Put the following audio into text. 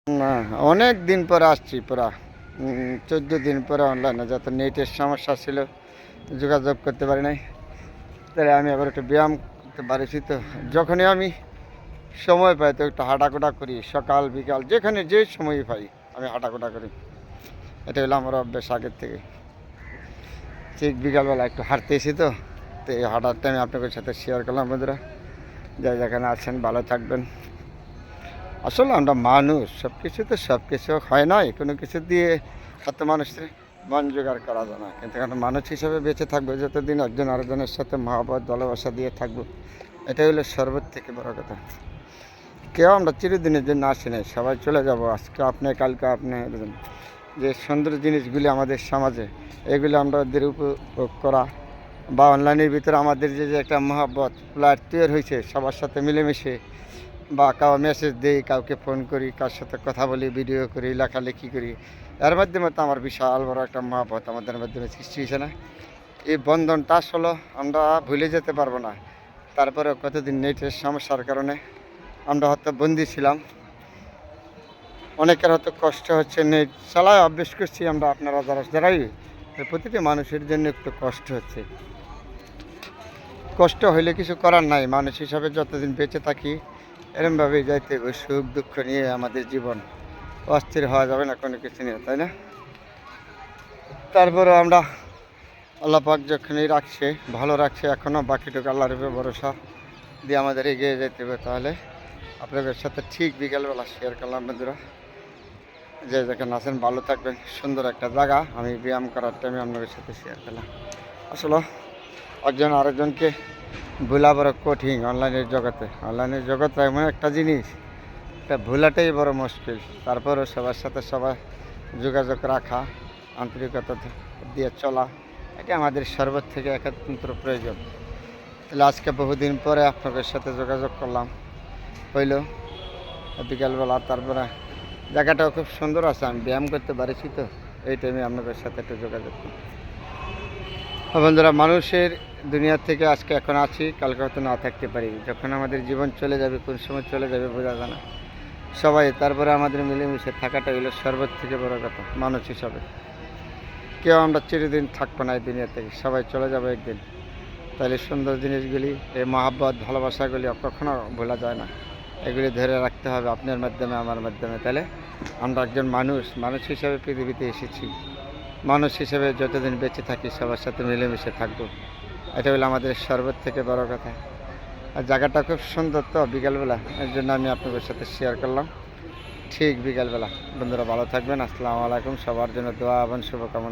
না, অনেক দিন পরে আসছি পুরা 14 দিন পরে অনলাইনে যত নেটের সমস্যা ছিল যোগাযোগ করতে পারি নাই। তাই আমি আবার একটু ব্যায়াম করতে পারিছি তো। যখনই আমি সময় পাই তো একটু হাঁটাকোটা করি, সকাল বিকাল যেখানে যে সময়ই পাই আমি হাঁটাকোটা করি। এটা হলো আমার অভ্যাস আগের থেকে। ঠিক বিকালবেলা একটু হাঁটতে এসি তো, তো এই হাঁটারটা আমি আপনাদের সাথে শেয়ার করলাম বন্ধুরা। যাই যেখানে আছেন ভালো থাকবেন। আসলে আমরা মানুষ, সব কিছু হয় নয়, কোনো কিছু দিয়ে এত মানুষের মন জোগাড় করা যায় না, কিন্তু আমরা মানুষ হিসাবে বেঁচে থাকবো যতদিন একজন আরেকজনের সাথে মহব্বত ভালোবাসা দিয়ে থাকবো। এটাই হলো সর্বোচ্চ থেকে বড় কথা। কেউ আমরা চিরদিনের জন্য আসি নাই, সবাই চলে যাব, আজকে আপনি কালকে আপনি। যে সুন্দর জিনিসগুলি আমাদের সমাজে, এগুলি আমরা ওদের উপভোগ করা বা অনলাইনের ভিতরে আমাদের যে যে একটা মহব্বত প্লাট তৈরি হয়েছে সবার সাথে মিলেমিশে, বা কাউ মেসেজ দিই, কাউকে ফোন করি, কার সাথে কথা বলি, ভিডিও করি, লেখালেখি করি, এর মাধ্যমে তো আমার বিশাল বড় একটা মহব্বত আমাদের মাধ্যমে সৃষ্টি হয়েছে না। এই বন্ধনটা আসলে আমরা ভুলে যেতে পারবো না। তারপরে কতদিন নেটের সমস্যার কারণে আমরা হয়তো বন্দি ছিলাম, অনেকের হয়তো কষ্ট হচ্ছে, নেট চালায় অভ্যেস করছি আমরা, আপনারা যারাই প্রতিটি মানুষের জন্য একটু কষ্ট হচ্ছে। কষ্ট হইলে কিছু করার নাই, মানুষ হিসাবে যতদিন বেঁচে থাকি এরমভাবেই যাইতে হবে। সুখ দুঃখ নিয়ে আমাদের জীবন, অস্থির হওয়া যাবে না কোনো কিছু নিয়ে, তাই না? তারপরে আমরা আল্লাহ পাক যখনই রাখছে, ভালো রাখছে, এখনও বাকিটুকু আল্লাহর উপরে ভরসা দিয়ে আমাদের এগিয়ে যেতে হবে। তাহলে আপনাদের সাথে ঠিক বিকেলবেলা শেয়ার করলাম বন্ধুরা। যে যেখানে আছেন ভালো থাকবেন। সুন্দর একটা জায়গা, আমি ব্যায়াম করার টাইমে আপনাদের সাথে শেয়ার করলাম। আসলে একজন আরেকজনকে ভোলা বড় কঠিন অনলাইনের জগতে। অনলাইনের জগৎ এমন একটা জিনিস, এটা ভোলাটাই বড় মুশকিল। তারপরেও সবার সাথে সবাই যোগাযোগ রাখা, আন্তরিকতা দিয়ে চলা, এটা আমাদের সর্বোচ্চ থেকে একান্ত প্রয়োজন। তাহলে আজকে বহুদিন পরে আপনাদের সাথে যোগাযোগ করলাম হইল বিকালবেলা। তারপরে জায়গাটাও খুব সুন্দর আছে, আমি ব্যায়াম করতে পারছি তো, এই টাইমে আপনাদের সাথে একটু যোগাযোগ করি। বন্ধুরা, মানুষের দুনিয়া থেকে আজকে এখন আছি, কালকে হয়তো না থাকতে পারি। যখন আমাদের জীবন চলে যাবে, কোন সময় চলে যাবে বোঝা যায় না সবাই। তারপরে আমাদের মিলেমিশে থাকাটা হলো সর্বোচ্চ থেকে বড় কথা মানুষ হিসাবে। কেউ আমরা চিরদিন থাকবো না এই দুনিয়া থেকে, সবাই চলে যাবে একদিন। তাহলে সুন্দর জিনিসগুলি, এই মহাব্বত ভালোবাসাগুলি কখনো ভোলা যায় না। এগুলি ধরে রাখতে হবে আপনার মাধ্যমে, আমার মাধ্যমে। তাহলে আমরা একজন মানুষ হিসাবে পৃথিবীতে এসেছি। মানুষ হিসেবে যতদিন বেঁচে থাকি সবার সাথে মিলেমিশে থাকবো, এটা হলো আমাদের সর্বোচ্চ থেকে বড় কথা। আর জায়গাটা খুব সুন্দর তো বিকালবেলা, এর জন্য আমি আপনাদের সাথে শেয়ার করলাম ঠিক বিকালবেলা। বন্ধুরা ভালো থাকবেন, আসসালামু আলাইকুম। সবার জন্য দোয়া এবং শুভকামনা।